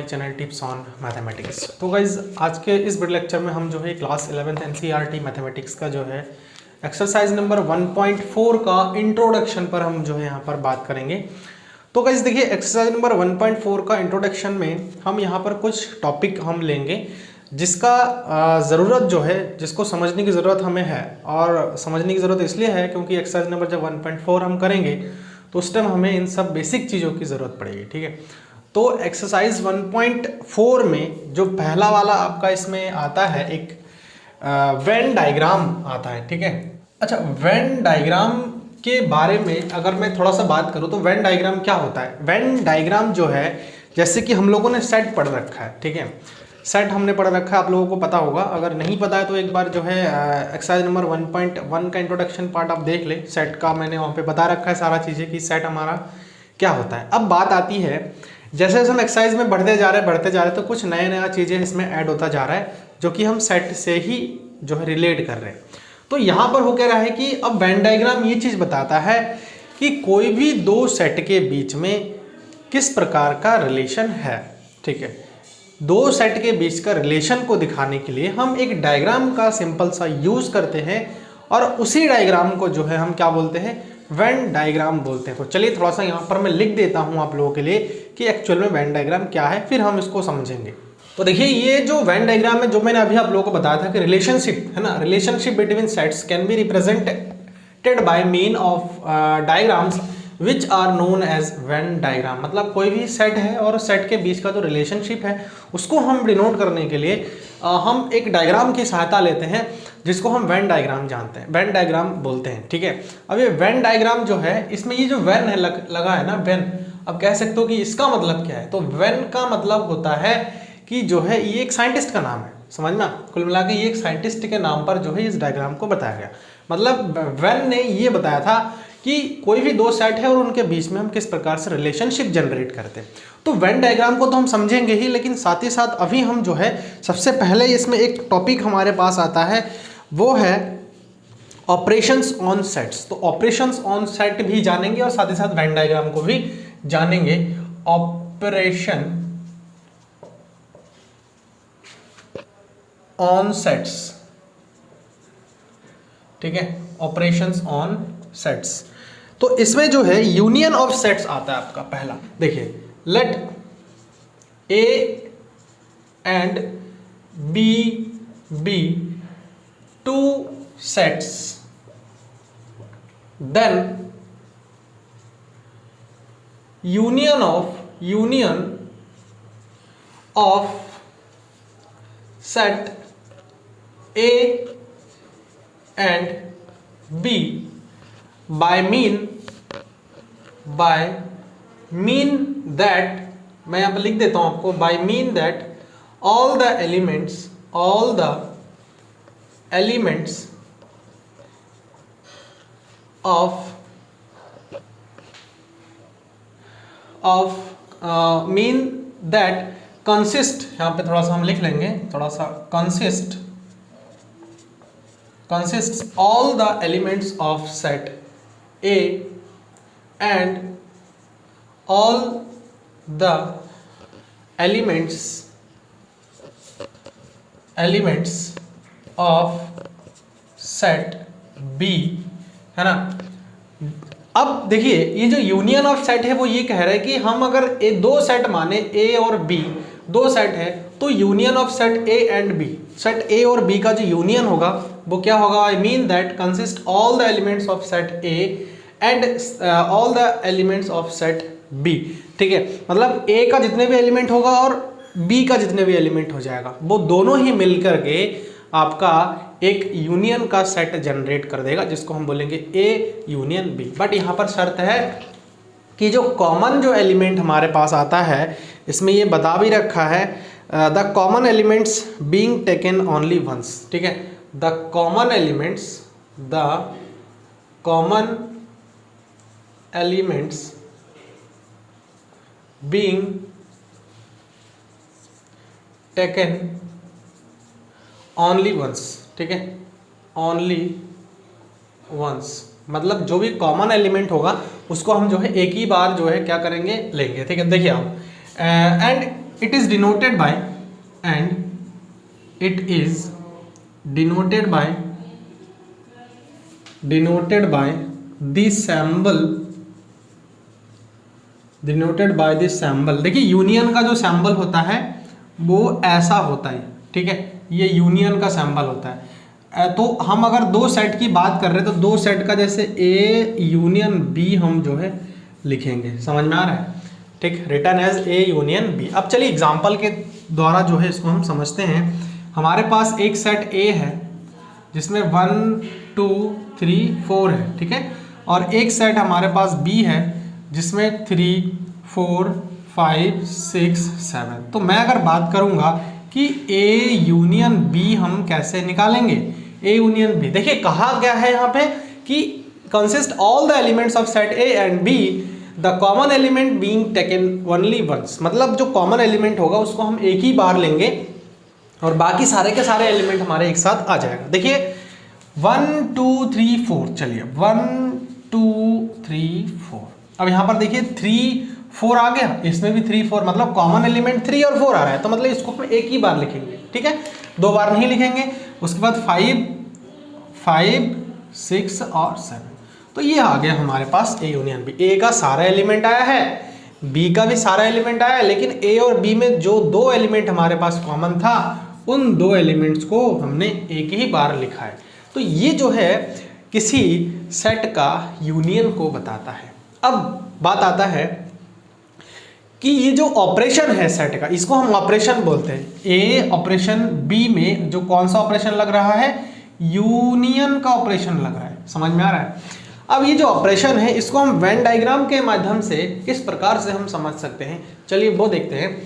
Channel tips on mathematics. तो guys आज के इस वीडियो लेक्चर में हम जो है क्लास 11th एनसीईआरटी मैथमेटिक्स का जो है एक्सरसाइज नंबर 1.4 का इंट्रोडक्शन पर हम जो है यहाँ पर बात करेंगे। तो गाइज देखिए एक्सरसाइज नंबर 1.4 का इंट्रोडक्शन में हम यहाँ पर कुछ टॉपिक हम लेंगे जिसका ज़रूरत जो है, जिसको समझने की ज़रूरत हमें है। और समझने की ज़रूरत इसलिए है क्योंकि एक्सरसाइज नंबर जब 1.4 हम करेंगे तो उस टाइम हमें इन सब बेसिक चीज़ों की ज़रूरत पड़ेगी। ठीक है, तो एक्सरसाइज 1.4 में जो पहला वाला आपका इसमें आता है एक वेन डायग्राम आता है। ठीक है, अच्छा वेन डायग्राम के बारे में अगर मैं थोड़ा सा बात करूं तो वेन डायग्राम क्या होता है। वेन डायग्राम जो है, जैसे कि हम लोगों ने सेट पढ़ रखा है, ठीक है, सेट हमने पढ़ रखा है, आप लोगों को पता होगा। अगर नहीं पता है तो एक बार जो है एक्सरसाइज नंबर 1.1 का इंट्रोडक्शन पार्ट आप देख ले। सेट का मैंने वहाँ पे बता रखा है सारा चीज़ें कि सेट हमारा क्या होता है। अब बात आती है जैसे जैसे हम एक्सरसाइज में बढ़ते जा रहे हैं तो कुछ नया चीज़ें इसमें ऐड होता जा रहा है जो कि हम सेट से ही जो है रिलेट कर रहे हैं। तो यहाँ पर हो क्या रहा है कि अब वेन डायग्राम ये चीज़ बताता है कि कोई भी दो सेट के बीच में किस प्रकार का रिलेशन है। ठीक है, दो सेट के बीच का रिलेशन को दिखाने के लिए हम एक डायग्राम का सिंपल सा यूज़ करते हैं और उसी डायग्राम को जो है हम क्या बोलते हैं, वेन डायग्राम बोलते हैं। तो चलिए थोड़ा सा यहाँ पर मैं लिख देता हूँ आप लोगों के लिए कि एक्चुअल में वेन डायग्राम क्या है, फिर हम इसको समझेंगे। तो देखिए ये जो वेन डायग्राम है, जो मैंने अभी आप लोगों को बताया था कि रिलेशनशिप है ना, relationship between sets can be represented by mean of diagrams which are known as Venn diagram. मतलब कोई भी सेट है और सेट के बीच का जो रिलेशनशिप है उसको हम डिनोट करने के लिए हम एक डायग्राम की सहायता लेते हैं जिसको हम वेन डायग्राम जानते हैं, वेन डायग्राम बोलते हैं। ठीक है, अब ये वेन डायग्राम जो है, इसमें ये जो वेन है लगा है ना, वेन, अब कह सकते हो कि इसका मतलब क्या है। तो वेन का मतलब होता है कि जो है ये एक साइंटिस्ट का नाम है, समझना। कुल मिला के ये एक साइंटिस्ट के नाम पर जो है इस डायग्राम को बताया गया। मतलब वेन ने ये बताया था कि कोई भी दो सेट है और उनके बीच में हम किस प्रकार से रिलेशनशिप जनरेट करते हैं। तो वेन डायग्राम को तो हम समझेंगे ही, लेकिन साथ ही साथ अभी हम जो है सबसे पहले इसमें एक टॉपिक हमारे पास आता है, वो है ऑपरेशंस ऑन सेट्स। तो ऑपरेशंस ऑन सेट भी जानेंगे और साथ ही साथ वेन डायग्राम को भी जानेंगे। ऑपरेशन ऑन सेट्स, ठीक है, ऑपरेशंस ऑन सेट्स। तो इसमें जो है यूनियन ऑफ सेट्स आता है आपका पहला। देखिए, let A and B be two sets, then union of set A and B by mean that, मैं यहाँ पर लिख देता हूँ आपको, by mean that all the elements of mean that consist, यहाँ पे थोड़ा सा हम लिख लेंगे, थोड़ा सा consists all the elements of set A and all the elements of set B, है ना। अब देखिए ये जो यूनियन ऑफ सेट है वो ये कह रहा है कि हम अगर दो सेट माने A और B, दो सेट है, तो union of set A and B, set A और B का जो यूनियन होगा वो क्या होगा, I mean that consist all the elements of set A and all the elements of set B। ठीक है, मतलब A का जितने भी एलिमेंट होगा और B का जितने भी एलिमेंट हो जाएगा, वो दोनों ही मिलकर के आपका एक यूनियन का सेट जनरेट कर देगा जिसको हम बोलेंगे A यूनियन B। बट यहाँ पर शर्त है कि जो कॉमन जो एलिमेंट हमारे पास आता है, इसमें ये बता भी रखा है, the common elements being taken only once. ठीक है, the common elements being taken only once. ठीक है, ओनली वंस मतलब जो भी कॉमन एलिमेंट होगा उसको हम जो है एक ही बार जो है क्या करेंगे, लेंगे। ठीक है, देखिए आप and it is denoted by and it is denoted by the symbol. देखिए यूनियन का जो सिंबल होता है वो ऐसा होता है, ठीक है, ये यूनियन का सिंबल होता है। तो हम अगर दो सेट की बात कर रहे हैं तो दो सेट का जैसे ए यूनियन बी हम जो है लिखेंगे, समझ में आ रहा है, ठीक, written as A union B. अब चलिए एग्जांपल के द्वारा जो है इसको हम समझते हैं। हमारे पास एक सेट ए है जिसमें 1 2 3 4 है, ठीक है, और एक सेट हमारे पास बी है जिसमें 3 4 5 6 7। तो मैं अगर बात करूंगा कि ए यूनियन बी हम कैसे निकालेंगे, ए यूनियन बी, देखिए कहा गया है यहाँ पे कि consist all the elements of set A and B the common element being taken only once. मतलब जो कॉमन एलिमेंट होगा उसको हम एक ही बार लेंगे और बाकी सारे के सारे एलिमेंट हमारे एक साथ आ जाएगा। देखिए 1 2 3 4, चलिए 1 2 3 4। अब यहाँ पर देखिए 3 4 आ गया, इसमें भी 3 4, मतलब कॉमन एलिमेंट 3 और 4 आ रहा है, तो मतलब इसको हम एक ही बार लिखेंगे, ठीक है, दो बार नहीं लिखेंगे। उसके बाद 5 5 6 और 7, तो ये आ गया हमारे पास ए यूनियन बी। ए का सारा एलिमेंट आया है, बी का भी सारा एलिमेंट आया है, लेकिन ए और बी में जो दो एलिमेंट हमारे पास कॉमन था उन दो एलिमेंट्स को हमने एक ही बार लिखा है। तो ये जो है किसी सेट का यूनियन को बताता है। अब बात आता है कि ये जो ऑपरेशन है सेट का, इसको हम ऑपरेशन बोलते हैं। ए ऑपरेशन बी में जो कौन सा ऑपरेशन लग रहा है, यूनियन का ऑपरेशन लग रहा है, समझ में आ रहा है। अब ये जो ऑपरेशन है इसको हम वेन डायग्राम के माध्यम से किस प्रकार से हम समझ सकते हैं, चलिए वो देखते हैं।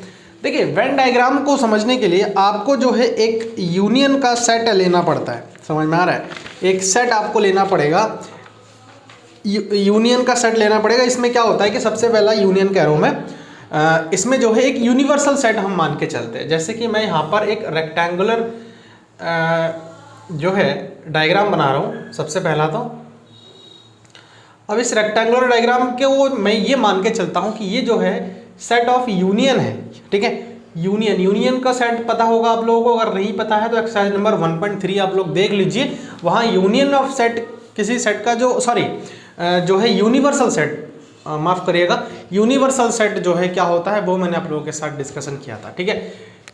देखिए वेन डायग्राम को समझने के लिए आपको जो है एक यूनियन का सेट लेना पड़ता है, समझ में आ रहा है, एक सेट आपको लेना पड़ेगा, यूनियन का सेट लेना पड़ेगा। इसमें क्या होता है कि सबसे पहला यूनियन कह रहा हूँ मैं, इसमें जो है एक यूनिवर्सल सेट हम मान के चलते हैं। जैसे कि मैं यहाँ पर एक रेक्टेंगुलर जो है डायग्राम बना रहा हूँ सबसे पहला। तो अब इस रेक्टेंगुलर डायग्राम के वो मैं ये मान के चलता हूँ कि ये जो है सेट ऑफ यूनियन है, ठीक है, यूनियन का सेट पता होगा आप लोगों को, अगर नहीं पता है तो एक्सरसाइज नंबर 1.3 आप लोग देख लीजिए, वहाँ यूनियन ऑफ सेट किसी सेट का जो जो है यूनिवर्सल सेट, माफ़ करिएगा, यूनिवर्सल सेट जो है क्या होता है वो मैंने आप लोगों के साथ डिस्कशन किया था, ठीक है।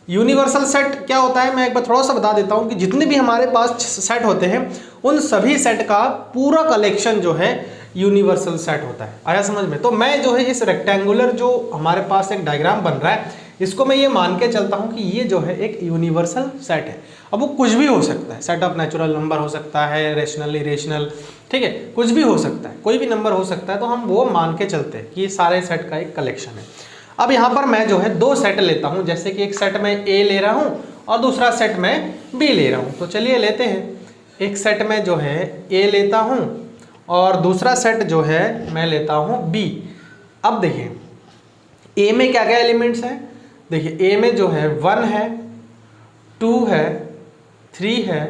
यूनिवर्सल सेट क्या होता है मैं एक बार थोड़ा सा बता देता हूँ कि जितने भी हमारे पास सेट होते हैं उन सभी सेट का पूरा कलेक्शन जो है यूनिवर्सल सेट होता है। आया समझ में। तो मैं जो है इस रेक्टेंगुलर जो हमारे पास एक डायग्राम बन रहा है इसको मैं ये मान के चलता हूँ कि ये जो है एक यूनिवर्सल सेट है। अब वो कुछ भी हो सकता है, सेट ऑफ नेचुरल नंबर हो सकता है, रेशनल इरेशनल, ठीक है, कुछ भी हो सकता है, कोई भी नंबर हो सकता है, तो हम वो मान के चलते हैं कि ये सारे सेट का एक कलेक्शन है। अब यहाँ पर मैं जो है दो सेट लेता हूँ, जैसे कि एक सेट में ए ले रहा हूँ और दूसरा सेट में बी ले रहा हूँ। तो चलिए लेते हैं, एक सेट में जो है ए लेता हूँ और दूसरा सेट जो है मैं लेता हूँ बी। अब देखिए ए में क्या क्या एलिमेंट्स हैं, देखिए ए में जो है 1 है, 2 है, 3 है,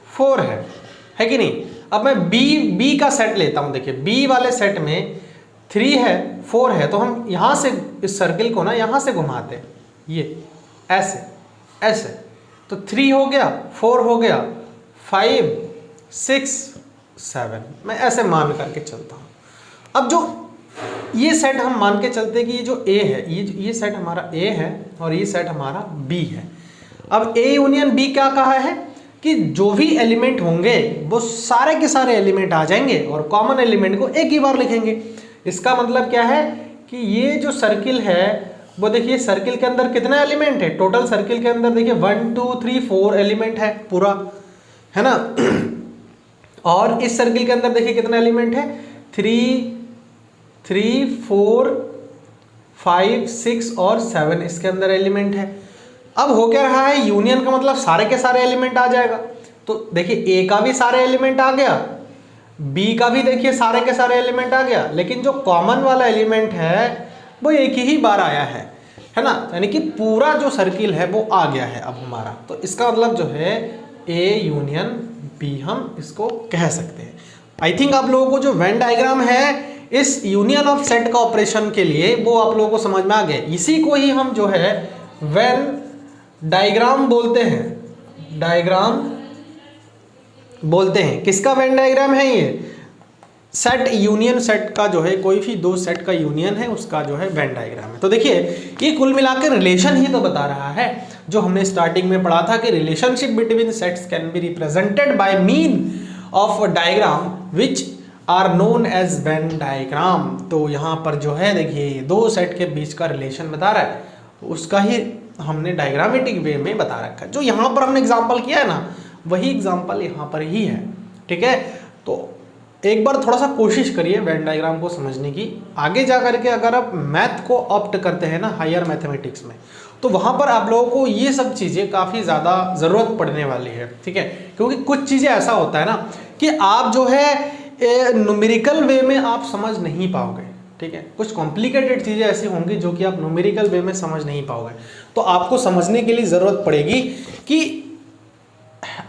4 है कि नहीं। अब मैं बी का सेट लेता हूँ, देखिए बी वाले सेट में 3 है, 4 है, तो हम यहाँ से इस सर्किल को ना यहाँ से घुमाते हैं, ये ऐसे ऐसे, तो 3 हो गया, 4 हो गया, 5 6 7, मैं ऐसे मान करके चलता हूँ। अब जो ये सेट हम मान के चलते हैं कि ये जो ए है, ये सेट हमारा ए है और ये सेट हमारा बी है। अब ए यूनियन बी क्या कहा है कि जो भी एलिमेंट होंगे वो सारे के सारे एलिमेंट आ जाएंगे और कॉमन एलिमेंट को एक ही बार लिखेंगे। इसका मतलब क्या है कि ये जो सर्किल है वो देखिए सर्किल के अंदर कितना एलिमेंट है, टोटल सर्किल के अंदर देखिए 1 2 3 4 एलिमेंट है पूरा, है ना। और इस सर्किल के अंदर देखिए कितना एलिमेंट है, 3 4 5 6 और 7 इसके अंदर एलिमेंट है। अब हो क्या रहा है, यूनियन का मतलब सारे के सारे एलिमेंट आ जाएगा। तो देखिए ए का भी सारे एलिमेंट आ गया, बी का भी देखिए सारे के सारे एलिमेंट आ गया, लेकिन जो कॉमन वाला एलिमेंट है वो एक ही बार आया है ना, यानी कि पूरा जो सर्किल है वो आ गया है अब हमारा। तो इसका मतलब जो है ए यूनियन बी हम इसको कह सकते हैं। आई थिंक आप लोगों को जो वेन डायग्राम है इस यूनियन ऑफ सेट का ऑपरेशन के लिए वो आप लोगों को समझ में आ गया। इसी को ही हम जो है वेन डायग्राम बोलते हैं, डायग्राम बोलते हैं। किसका वेन डायग्राम है ये? सेट यूनियन सेट का जो है, कोई भी दो सेट का यूनियन है उसका जो है वेन डायग्राम है। तो देखिए ये कुल मिलाकर रिलेशन ही तो बता रहा है, जो हमने स्टार्टिंग में पढ़ा था कि relationship between sets can be represented by mean of diagram which are known as Venn diagram. तो यहाँ पर जो है देखिए दो सेट के बीच का रिलेशन बता रहा है, उसका ही हमने डायग्रामेटिक वे में बता रखा है। जो यहाँ पर हमने एग्जाम्पल किया है ना, वही एग्जाम्पल यहाँ पर ही है। ठीक है, तो एक बार थोड़ा सा कोशिश करिए वेन डायग्राम को समझने की। आगे जा करके अगर आप मैथ को ऑप्ट करते हैं ना हायर मैथमेटिक्स में, तो वहाँ पर आप लोगों को ये सब चीज़ें काफ़ी ज़्यादा ज़रूरत पड़ने वाली है। ठीक है, क्योंकि कुछ चीज़ें ऐसा होता है ना कि आप जो है न्यूमेरिकल वे में आप समझ नहीं पाओगे। ठीक है, कुछ कॉम्प्लिकेटेड चीज़ें ऐसी होंगी जो कि आप न्यूमेरिकल वे में समझ नहीं पाओगे। तो आपको समझने के लिए ज़रूरत पड़ेगी कि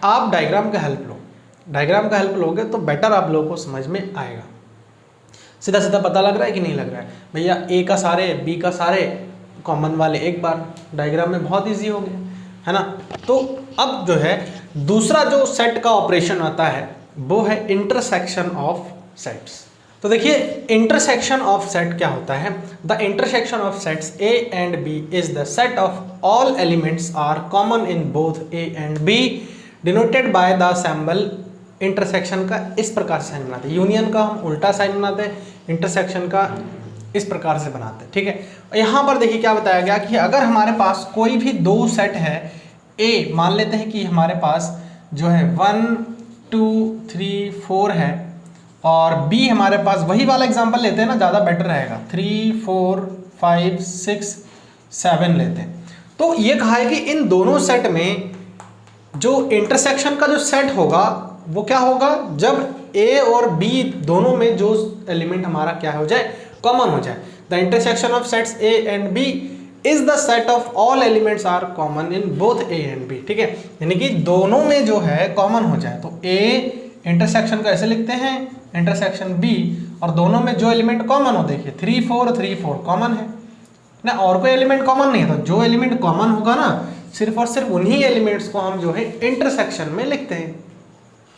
आप डायग्राम का हेल्प लो। डायग्राम का हेल्प लोगे तो बेटर आप लोगों को समझ में आएगा। सीधा सीधा पता लग रहा है कि नहीं लग रहा है भैया? ए का सारे बी का सारे कॉमन वाले एक बार डायग्राम में बहुत इजी हो गया है ना। तो अब जो है दूसरा जो सेट का ऑपरेशन आता है वो है इंटरसेक्शन ऑफ सेट्स। तो देखिए इंटरसेक्शन ऑफ सेट क्या होता है? The intersection of sets A and B is the set of all elements are common in both A and B denoted by the symbol. Intersection का इस प्रकार से sign बनाते हैं, यूनियन का हम उल्टा साइन बनाते हैं, इंटरसेक्शन का इस प्रकार से बनाते हैं। ठीक है, यहाँ पर देखिए क्या बताया गया कि अगर हमारे पास कोई भी दो सेट है, ए मान लेते हैं कि हमारे पास जो है 1 2 3 4 है, और बी हमारे पास वही वाला एग्जांपल लेते हैं ना, ज़्यादा बेटर रहेगा, 3 4 5 6 7 लेते हैं। तो ये कहा है कि इन दोनों सेट में जो इंटरसेक्शन का जो सेट होगा वो क्या होगा? जब ए और बी दोनों में जो एलिमेंट हमारा क्या हो जाए, कॉमन हो जाए। The intersection of sets A and B is the set of all elements are common in both A and B. ठीक है, यानी कि दोनों में जो है कॉमन हो जाए। तो ए इंटरसेक्शन को ऐसे लिखते हैं, इंटरसेक्शन बी, और दोनों में जो एलिमेंट कॉमन हो, देखिए 3 4 कॉमन है ना, और कोई एलिमेंट कॉमन नहीं है। तो जो एलिमेंट कॉमन होगा ना, सिर्फ और सिर्फ उन्हीं एलिमेंट्स को हम जो है इंटरसेक्शन में लिखते हैं।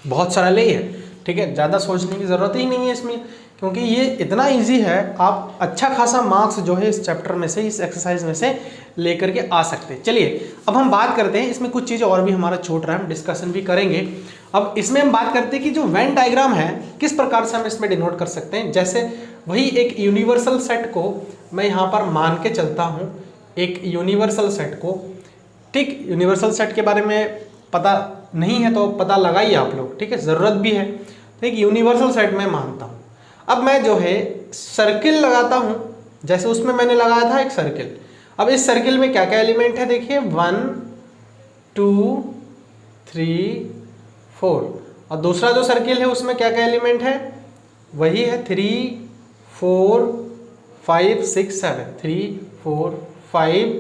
बहुत सरल है ये। ठीक है, ज़्यादा सोचने की ज़रूरत ही नहीं है इसमें, क्योंकि ये इतना इजी है। आप अच्छा खासा मार्क्स जो है इस चैप्टर में से, इस एक्सरसाइज में से लेकर के आ सकते हैं। चलिए अब हम बात करते हैं, इसमें कुछ चीज़ें और भी हमारा छूट रहा है, हम डिस्कशन भी करेंगे। अब इसमें हम बात करते हैं कि जो वेन डायग्राम है किस प्रकार से हम इसमें डिनोट कर सकते हैं। जैसे वही एक यूनिवर्सल सेट को मैं यहाँ पर मान के चलता हूँ, एक यूनिवर्सल सेट को। ठीक, यूनिवर्सल सेट के बारे में पता नहीं है तो पता लगाइए आप लोग। ठीक है, ज़रूरत भी है। तो एक यूनिवर्सल सेट में मानता हूँ। अब मैं जो है सर्किल लगाता हूँ, जैसे उसमें मैंने लगाया था एक सर्किल। अब इस सर्किल में क्या क्या एलिमेंट है? देखिए 1 2 3 4, और दूसरा जो सर्किल है उसमें क्या क्या एलिमेंट है? वही है 3 4 5 6 7, 3 4 5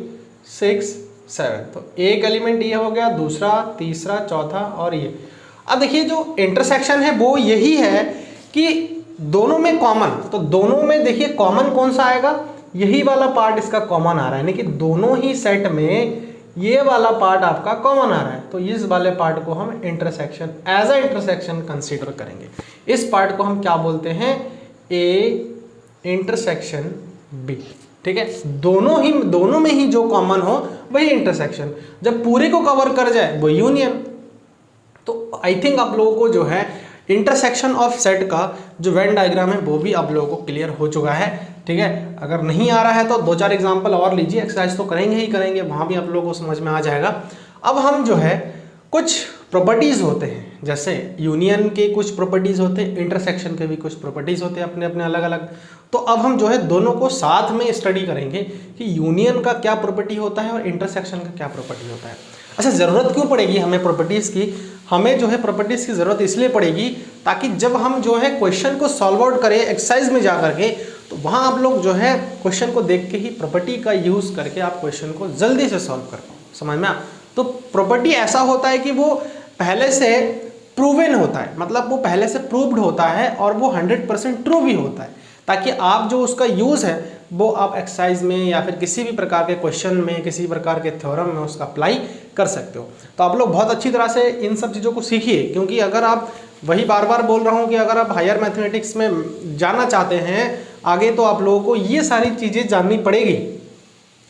6 7। तो एक एलिमेंट ये हो गया, दूसरा, तीसरा, चौथा और ये। अब देखिए जो इंटरसेक्शन है वो यही है कि दोनों में कॉमन, तो दोनों में देखिए कॉमन कौन सा आएगा? यही वाला पार्ट इसका कॉमन आ रहा है, यानी कि दोनों ही सेट में ये वाला पार्ट आपका कॉमन आ रहा है। तो इस वाले पार्ट को हम intersection, as a intersection consider करेंगे। इस पार्ट को हम क्या बोलते हैं? A intersection B. ठीक है, दोनों में ही जो कॉमन हो वही इंटरसेक्शन, जब पूरे को कवर कर जाए वो यूनियन। तो आई थिंक आप लोगों को जो है इंटरसेक्शन ऑफ सेट का जो वेन डायग्राम है वो भी आप लोगों को क्लियर हो चुका है। ठीक है, अगर नहीं आ रहा है तो 2-4 एग्जाम्पल और लीजिए, एक्सरसाइज तो करेंगे ही करेंगे, वहाँ भी आप लोगों को समझ में आ जाएगा। अब हम जो है कुछ प्रॉपर्टीज़ होते हैं, जैसे यूनियन के कुछ प्रॉपर्टीज़ होते हैं, इंटरसेक्शन के भी कुछ प्रॉपर्टीज़ होते हैं अपने अपने अलग अलग। तो अब हम जो है दोनों को साथ में स्टडी करेंगे कि यूनियन का क्या प्रॉपर्टी होता है और इंटरसेक्शन का क्या प्रॉपर्टी होता है। अच्छा, ज़रूरत क्यों पड़ेगी हमें प्रॉपर्टीज़ की? हमें जो है प्रॉपर्टीज़ की ज़रूरत इसलिए पड़ेगी ताकि जब हम जो है क्वेश्चन को सॉल्व आउट करें एक्सरसाइज में जा करके, तो वहाँ आप लोग जो है क्वेश्चन को देख के ही प्रॉपर्टी का यूज़ करके आप क्वेश्चन को जल्दी से सॉल्व कर पाओ। समझ में? तो प्रॉपर्टी ऐसा होता है कि वो पहले से प्रूवन होता है, मतलब वो पहले से प्रूव्ड होता है और वो 100% ट्रू भी होता है। ताकि आप जो उसका यूज़ है वो आप एक्सरसाइज में या फिर किसी भी प्रकार के क्वेश्चन में, किसी प्रकार के थ्योरम में उसका अप्लाई कर सकते हो। तो आप लोग बहुत अच्छी तरह से इन सब चीज़ों को सीखिए, क्योंकि अगर आप, वही बार बार बोल रहा हूँ कि अगर आप हायर मैथमेटिक्स में जाना चाहते हैं आगे, तो आप लोगों को ये सारी चीज़ें जाननी पड़ेगी।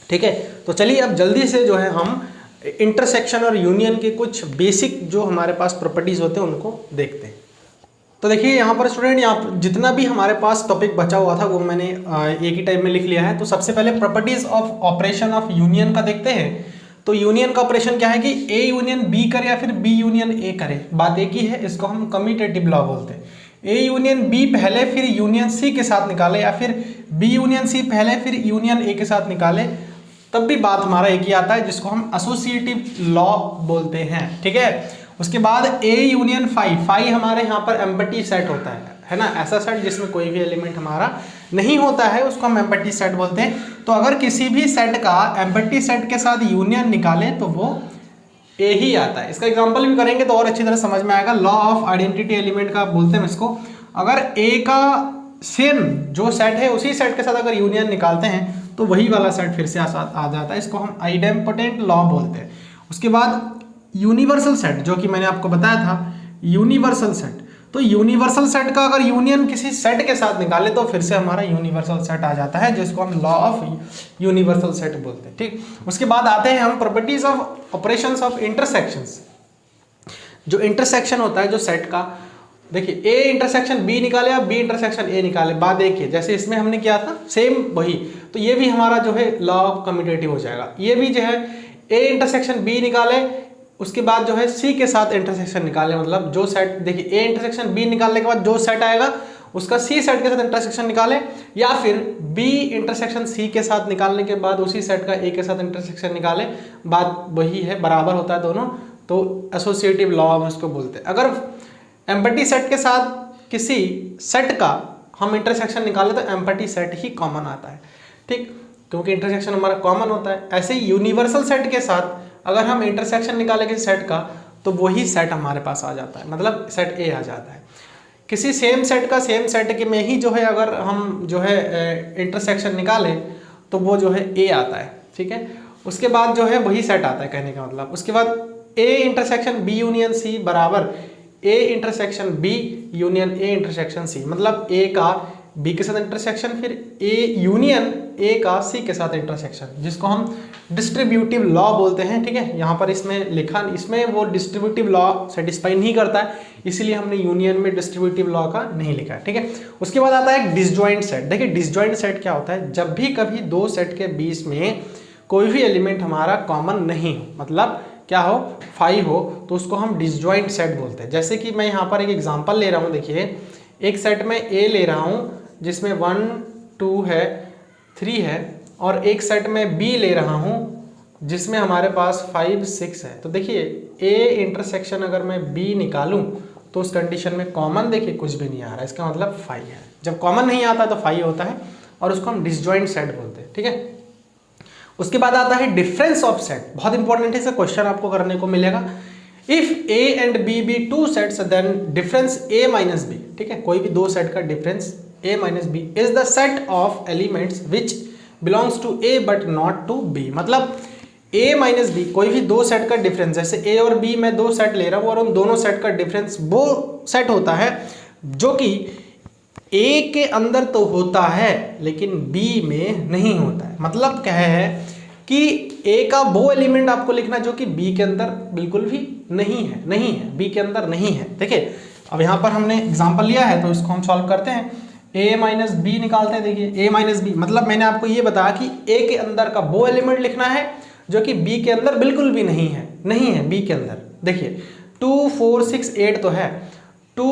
ठीक है, तो चलिए अब जल्दी से जो है हम इंटरसेक्शन और यूनियन के कुछ बेसिक जो हमारे पास प्रॉपर्टीज़ होते हैं उनको देखते हैं। तो देखिए यहाँ पर स्टूडेंट, यहाँ जितना भी हमारे पास टॉपिक बचा हुआ था वो मैंने एक ही टाइप में लिख लिया है। तो सबसे पहले properties of operation of union का देखते हैं। तो यूनियन का ऑपरेशन क्या है कि ए यूनियन बी करे या फिर बी यूनियन ए करे, बात एक ही है, इसको हम कम्यूटेटिव लॉ बोलते हैं। ए यूनियन बी पहले फिर यूनियन सी के साथ निकाले, या फिर बी यूनियन सी पहले फिर यूनियन ए के साथ निकाले, तब भी बात हमारा एक ही आता है, जिसको हम एसोसिएटिव लॉ बोलते हैं। ठीक है, उसके बाद ए यूनियन फाई हमारे यहाँ पर एम्पटी सेट होता है ना, ऐसा सेट जिसमें कोई भी एलिमेंट हमारा नहीं होता है उसको हम एम्पटी सेट बोलते हैं। तो अगर किसी भी सेट का एम्पटी सेट के साथ यूनियन निकाले तो वो ए ही आता है। इसका एग्जांपल भी करेंगे तो और अच्छी तरह समझ में आएगा। लॉ ऑफ आइडेंटिटी एलिमेंट का बोलते हैं इसको। अगर ए का सेम जो सेट है उसी सेट के साथ अगर यूनियन निकालते हैं तो वही वाला सेट फिर से आ जाता है, इसको हम आइडेम्पोटेंट लॉ बोलते हैं। उसके बाद यूनिवर्सल सेट, जो कि मैंने आपको बताया था यूनिवर्सल सेट, तो यूनिवर्सल सेट का अगर यूनियन किसी सेट के साथ निकाले तो फिर से हमारा यूनिवर्सल सेट आ जाता है, जिसको हम लॉ ऑफ यूनिवर्सल सेट बोलते हैं। ठीक, उसके बाद आते हैं हम properties of operations of intersections. जो इंटरसेक्शन होता है जो सेट का, देखिए ए इंटरसेक्शन बी निकाले या बी इंटरसेक्शन ए निकाले, बात देखिए जैसे इसमें हमने किया था सेम वही, तो ये भी हमारा जो है लॉ ऑफ कम्यूटेटिव हो जाएगा। ये भी जो है ए इंटरसेक्शन बी निकाले, उसके बाद जो है सी के साथ इंटरसेक्शन निकाले, मतलब जो सेट, देखिए ए इंटरसेक्शन बी निकालने के बाद जो सेट आएगा उसका सी सेट के साथ इंटरसेक्शन निकाले, या फिर बी इंटरसेक्शन सी के साथ निकालने के बाद उसी सेट का ए के साथ इंटरसेक्शन निकाले, बात वही है, बराबर होता है दोनों, तो एसोसिएटिव लॉ हम उसको बोलते हैं। अगर एम्पटी सेट के साथ किसी सेट का हम इंटरसेक्शन निकाले तो एम्पटी सेट ही कॉमन आता है। ठीक, क्योंकि इंटरसेक्शन हमारा कॉमन होता है। ऐसे ही यूनिवर्सल सेट के साथ अगर हम इंटरसेक्शन निकाले किसी सेट का तो वही सेट हमारे पास आ जाता है, मतलब सेट ए आ जाता है। किसी सेम सेट का सेम सेट के में ही जो है अगर हम जो है इंटरसेक्शन निकाले तो वो जो है ए आता है। ठीक है, उसके बाद जो है वही सेट आता है, कहने का मतलब। उसके बाद A intersection B union C बराबर A intersection B union A intersection C, मतलब ए का बी के साथ इंटरसेक्शन, फिर ए यूनियन ए का सी के साथ इंटरसेक्शन, जिसको हम डिस्ट्रीब्यूटिव लॉ बोलते हैं। ठीक है, यहाँ पर इसमें लिखा, इसमें वो डिस्ट्रीब्यूटिव लॉ सेटिस्फाई नहीं करता है, इसीलिए हमने यूनियन में डिस्ट्रीब्यूटिव लॉ का नहीं लिखा है। ठीक है, उसके बाद आता है डिसजॉइंट सेट। देखिए डिसजॉइंट सेट क्या होता है, जब भी कभी दो सेट के बीच में कोई भी एलिमेंट हमारा कॉमन नहीं हो, मतलब क्या हो, फाइव हो, तो उसको हम डिसजॉइंट सेट बोलते हैं। जैसे कि मैं यहाँ पर एक एग्जांपल ले रहा हूँ, देखिए एक सेट में ए ले रहा हूँ जिसमें 1 2 है 3 है, और एक सेट में बी ले रहा हूँ जिसमें हमारे पास 5 6 है। तो देखिए ए इंटरसेक्शन अगर मैं बी निकालूं तो उस कंडीशन में कॉमन देखिए कुछ भी नहीं आ रहा है, इसका मतलब 5 है। जब कॉमन नहीं आता तो 5 होता है, और उसको हम डिसजॉइंट सेट बोलते हैं। ठीक है, उसके बाद आता है डिफरेंस ऑफ सेट। बहुत इंपॉर्टेंट है, इसका क्वेश्चन आपको करने को मिलेगा। If A and B be two sets then difference A minus B. ठीक है, कोई भी दो सेट का difference A minus B is the set of elements which belongs to A but not to B. मतलब ए माइनस बी, कोई भी दो सेट का डिफरेंस, जैसे ए और बी मैं दो सेट ले रहा हूँ और उन दोनों सेट का डिफरेंस वो सेट होता है जो कि ए के अंदर तो होता है लेकिन बी में नहीं होता है। मतलब क्या है कि ए का वो एलिमेंट आपको लिखना जो कि बी के अंदर बिल्कुल भी नहीं है, बी के अंदर नहीं है। देखिए अब यहाँ पर हमने एग्जांपल लिया है तो इसको हम सॉल्व करते हैं। ए माइनस बी निकालते हैं। देखिए ए माइनस बी मतलब मैंने आपको ये बताया कि ए के अंदर का वो एलिमेंट लिखना है जो कि बी के अंदर बिल्कुल भी नहीं है बी के अंदर। देखिए 2 4 6 8 तो है, 2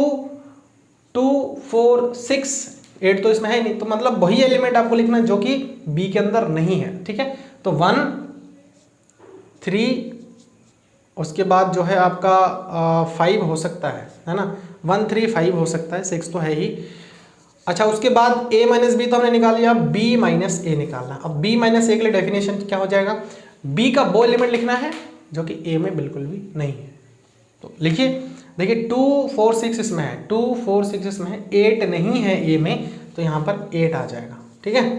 2 4 6 8 तो इसमें है नहीं, तो मतलब वही एलिमेंट आपको लिखना है जो कि बी के अंदर नहीं है। ठीक है, तो 1 3, उसके बाद जो है आपका 5 हो सकता है ना, 1 3 5 हो सकता है, 6 तो है ही। अच्छा उसके बाद a माइनस बी तो हमने निकाल लिया, b माइनस ए निकालना। अब b माइनस ए के लिए डेफिनेशन क्या हो जाएगा, b का वो एलिमेंट लिखना है जो कि a में बिल्कुल भी नहीं है। तो लिखिए, देखिए 2 4 6 इसमें है, 2 4 6 इसमें है, 8 नहीं है a में, तो यहाँ पर 8 आ जाएगा। ठीक है,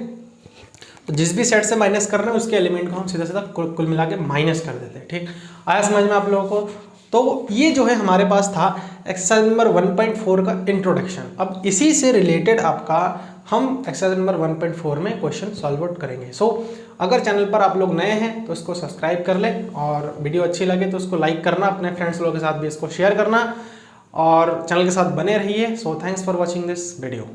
तो जिस भी सेट से माइनस कर रहे हैं उसके एलिमेंट को हम सीधा सीधा कुल मिला के माइनस कर देते हैं। ठीक, आया समझ में आप लोगों को? तो ये जो है हमारे पास था एक्सरसाइज नंबर 1.4 का इंट्रोडक्शन। अब इसी से रिलेटेड आपका हम एक्सरसाइज नंबर 1.4 में क्वेश्चन सॉल्व आउट करेंगे। सो अगर चैनल पर आप लोग नए हैं तो इसको सब्सक्राइब कर लें, और वीडियो अच्छी लगे तो उसको लाइक करना, अपने फ्रेंड्स लोगों के साथ भी इसको शेयर करना, और चैनल के साथ बने रहिए। So thanks for watching this video.